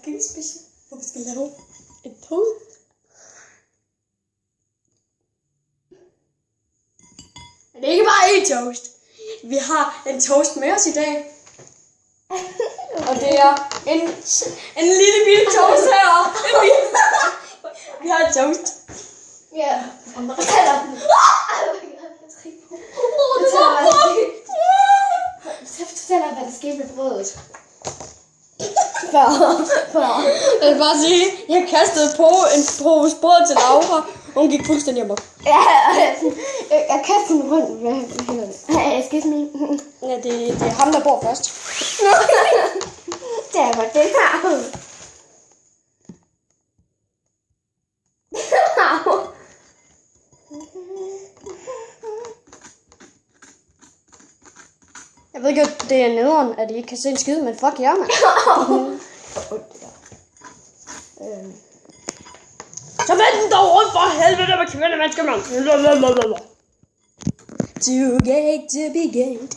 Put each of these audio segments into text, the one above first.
fucking special, hvor vi skal lave et toast. Men det er ikke bare én toast. Vi har en toast med os i dag. Og det er en lille bitte toast heroppe. Vi har en toast. Ja. Fortæl mig, hvad der skete med brødet. Jeg vil bare sige, jeg kastede på en pose brød til Laura. Hun gik fuldstændig amok. Ja, jeg kastede den rundt med hænderne. Excuse me. Ja, det er ham, der bor først. Det er godt, det her. Jeg ved ikke, at det er nederen, at I ikke kan se en skid, men fuck jer, mand. Så vend den dog rundt for helvede, med kvinde mennesker, mand. Too gay to be gained.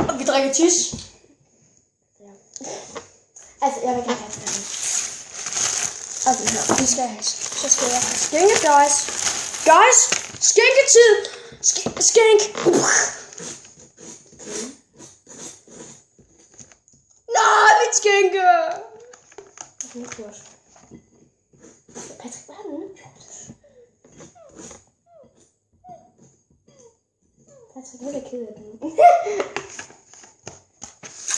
Og vi drikker tis. Altså, jeg vil gerne have det. Altså, vi skal have, så skal jeg have skænke, guys. Guys, skænketid. Skænk. Nej, mit skænke. Patrick, hvad har du nu gjort? Patrick, jeg er ked af den.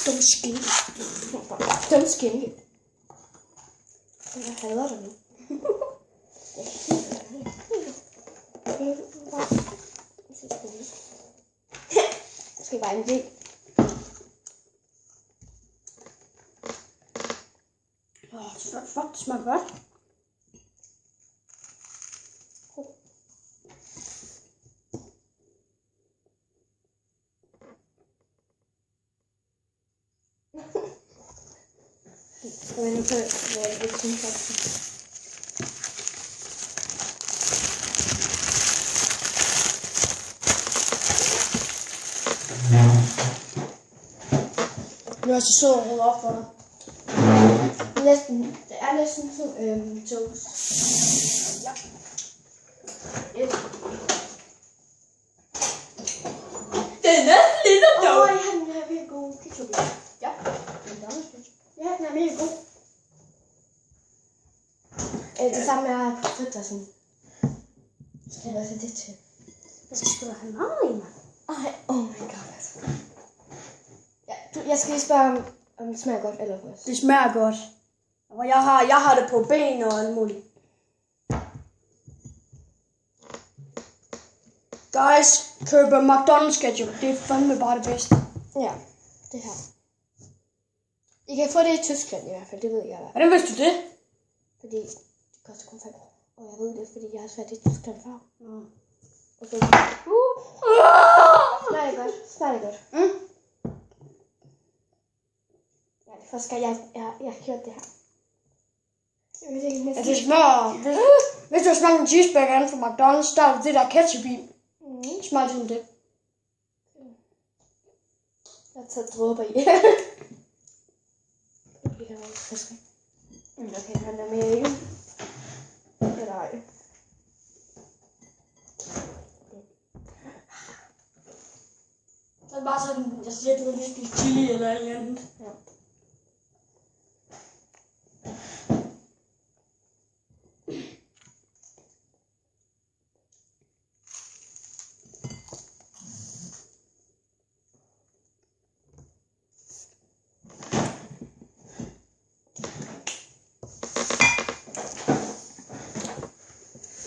Dum skænke. Dum skænke. Jeg hader dig nu. Jeg skal bare en del. Fuck, det smager godt. Jeg vil nu på, hvad jeg ikke synes faktisk. Nu er jeg så sød og rydde op for dig. Næsten, det er næsten sådan toast. Ja. Yes. Det er næsten lidt af Åh, jeg har den her virkelig gode ketchup. Ja, ja, den er virkelig god. Det samme er fritter sådan. Så det var så det til. Jeg skal sgu da have meget i mig. Ej, oh my god, altså. Ja, jeg skal lige spørge, om det smager godt eller først. Det smager godt. Og jeg har det på ben og alt muligt. Guys, køber McDonald's ketchup. Det er fandme bare det bedste. Ja, det her. I kan få det i Tyskland i hvert fald, det ved jeg. Hvordan vidste du det? Fordi det koster kun 5 år. Og jeg ved det, fordi jeg har svært i Tyskland før. Mm. Og så... Smager det godt? Smager det godt? Mm. Ja, det er første gang, jeg har gjort det her. Ja, det smager... Hvis du har smagt en cheeseburger inden for McDonald's, der er det der ketchup i. Det smager ligesom det. Jeg har taget dråber i. Det kan være lidt frisk. Okay, han er med ikke. Eller ej. Så er det bare sådan, jeg siger, at du har lige spist chili eller et eller andet. Ja.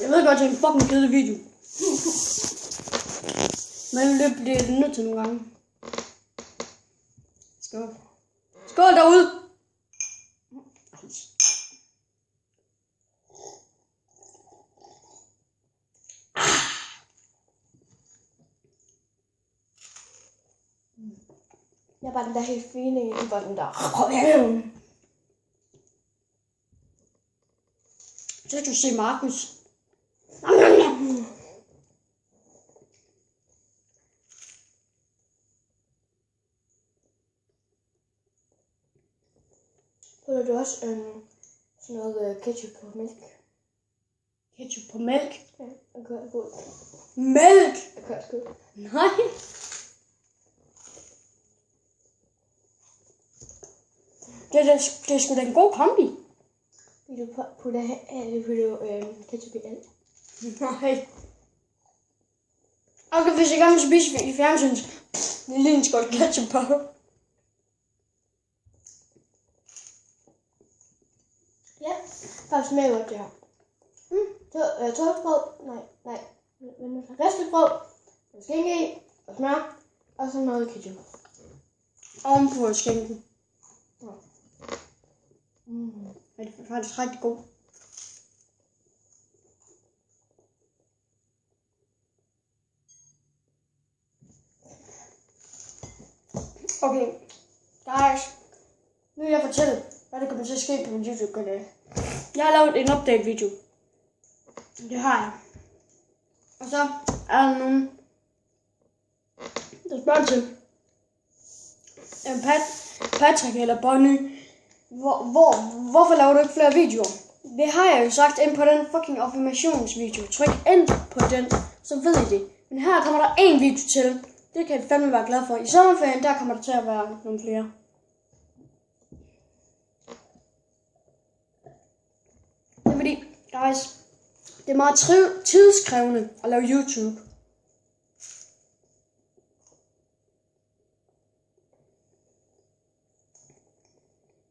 Jeg ved godt, det er en fucking kedelig video. Men det bliver det nødt til nogle gange. Skål. Skål derude! Jeg er bare den der helt fine i, du var den der. Så kan du se Markus. Putter du også sådan noget ketchup på mælk? Ketchup på mælk? Ja, okay, god. Mælk? Okay, skud. Nej. Det er sgu da en god kombi. Vil du putte ketchup i alt? Nej. Okay, hvis jeg gerne vil spise i fjernsynet, lige en skål ketchup på. Ja, faktisk smager godt det her. Tørbrød, nej, ristet brød, skænke i, og smør, og så noget ketchup. Ovenpå skænken. Ja. Det er faktisk rigtig god. Okay, guys. Nu vil jeg fortælle, hvad der kommer til at ske på min YouTube-kanal. Jeg har lavet en update-video. Det har jeg. Og så er der nogen, der spørger til Patrick eller Bonnie, hvorfor laver du ikke flere videoer? Det har jeg jo sagt ind på den fucking affirmationsvideo. Tryk ind på den, så ved I det. Men her kommer der en video til. Det kan I fandme være glad for. I sommerferien, der kommer der til at være nogle flere. Det er fordi, guys, det er meget tidskrævende at lave YouTube.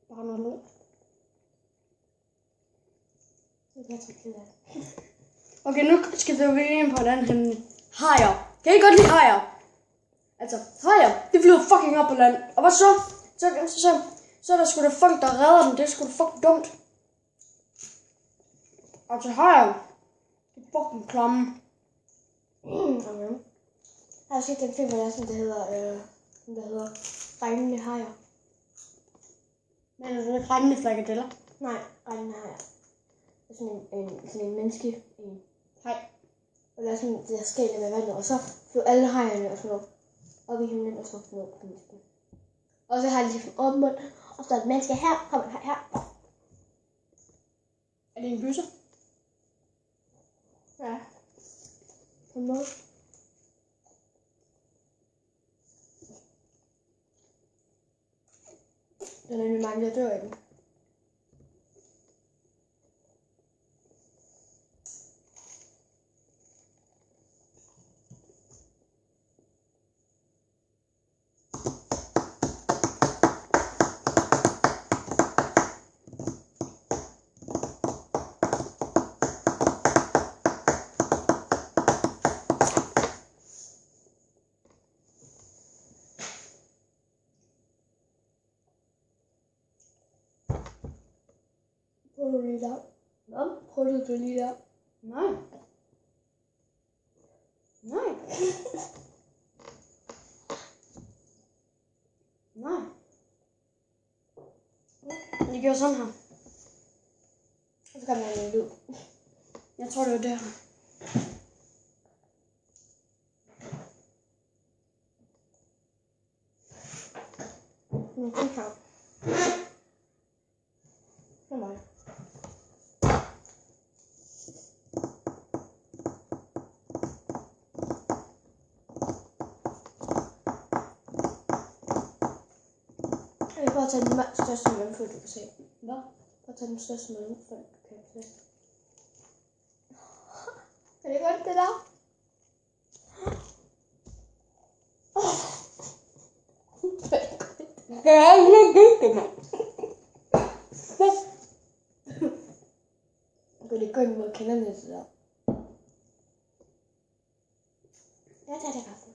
Bare noget lort. Okay, nu skal vi jo ind på et andet emne. Hajer. Kan I godt lide hajer? Altså, hajer, det flyver fucking op på land. Og hvad så? Så er der sgu da folk, der redder dem. Det er sgu da fucking dumt. Altså, hajer, det er fucking klamme. Okay. Jeg har set den film, der hedder Regnende hajer. Men er det ikke regnende frikadeller? Nej, Regnende hajer. Det er sådan en menneske. Nej. Og der er sådan det der skæld med vandet, og så flyver alle hajerne og sådan noget op i himlen, og så ned på mennesken. Og så har de sådan åben mund, og så er et menneske her, kommer her. Er det en gyser? Ja. På en måde. Der er nemlig mange, der dør af den. Prøv du lige der? Hvad? Prøvede du lige der? Nej. Nej. Nej. Jeg gjorde sådan her. Og så kommer der en lyd. Jeg tror, det var der. Nu kom her. Kom her. Jeg prøver at tage den største mundfuld, du kan se. Hvad? Prøv at tage den største mundfuld, du kan se. Er det godt, det der? Det er ikke det, mand. Okay, det går ind mod kinderne, det der. Jeg tager det kaffe.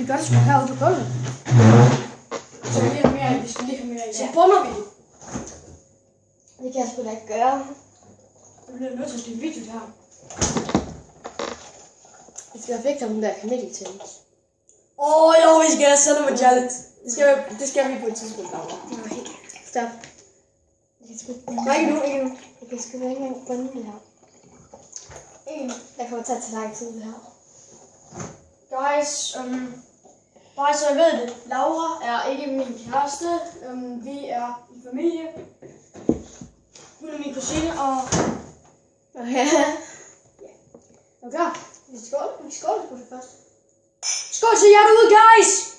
vi gør det sgu herude på gulvet. Så vi lige har mere i, vi skal lige have mere i. Så bunder vi. Det kan jeg sgu da ikke gøre. Vi bliver nødt til at stille video til her. Vi skal have fik om den der kanel-challenge. Jo, vi skal have Cinema Challenge. Det skal vi på et tidspunkt. Nej, stop. Jeg kan sgu ikke Nej, ikke nu. Jeg kan sgu ikke engang bunde det her. Der kommer til at tage lang tid det her. Guys, bare så jeg ved det. Laura er ikke min kæreste. Vi er i familie. Hun er min kusine, og... Okay. Er du klar? Vi skåler sgu det først. Skål til jer derude, guys!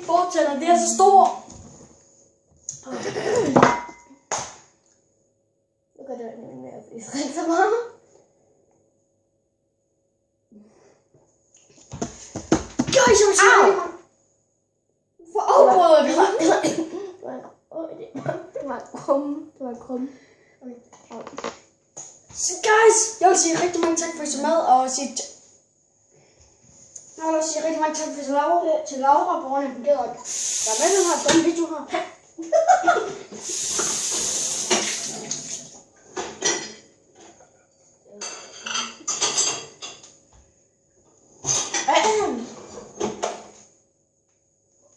Fortæller, det er så stor. Nu gør det jo mere, fordi det ikke så meget. Guys, jeg vil sige, hvor afbrød vi? Det var en krumme. Så guys, jeg vil sige rigtig mange tak for at I så med, og sige... Jeg vil også sige rigtig mange tak til Laura, hvor hun er der er med den her dumme video her.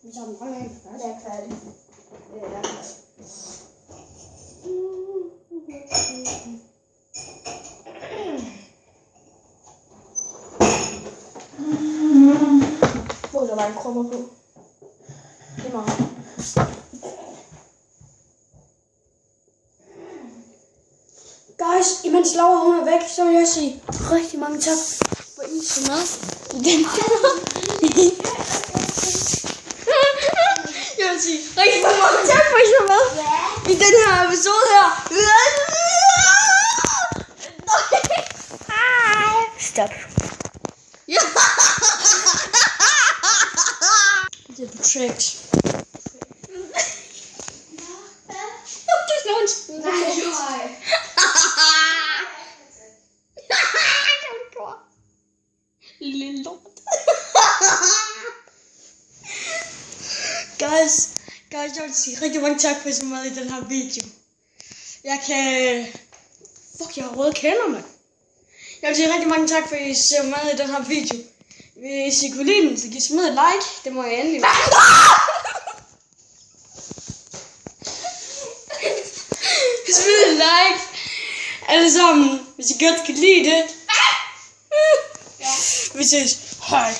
Vi tager den mange af. Det er færdigt. Det er færdigt. Hvor der var en krummer på. Det er meget. Guys, imens Laura hun er væk, så vil jeg sige rigtig mange tak for I så med i den Jeg vil sige rigtig mange tak for I så med i den her episode her. Stop. Ja. Det er projekt. Du slår en skid. Nej. Lille lort. Guys, jeg vil sige rigtig mange tak for at I så med i den her video. Jeg kan... Fuck, jeg har røde kender, mand. Jeg vil sige rigtig mange tak for at I så med i den her video. Hvis I kunne lide den, så giv smid et like. Det må jeg endelig. Smid et like. Alle sammen, hvis I godt kan lide det. Vi ses. Hej.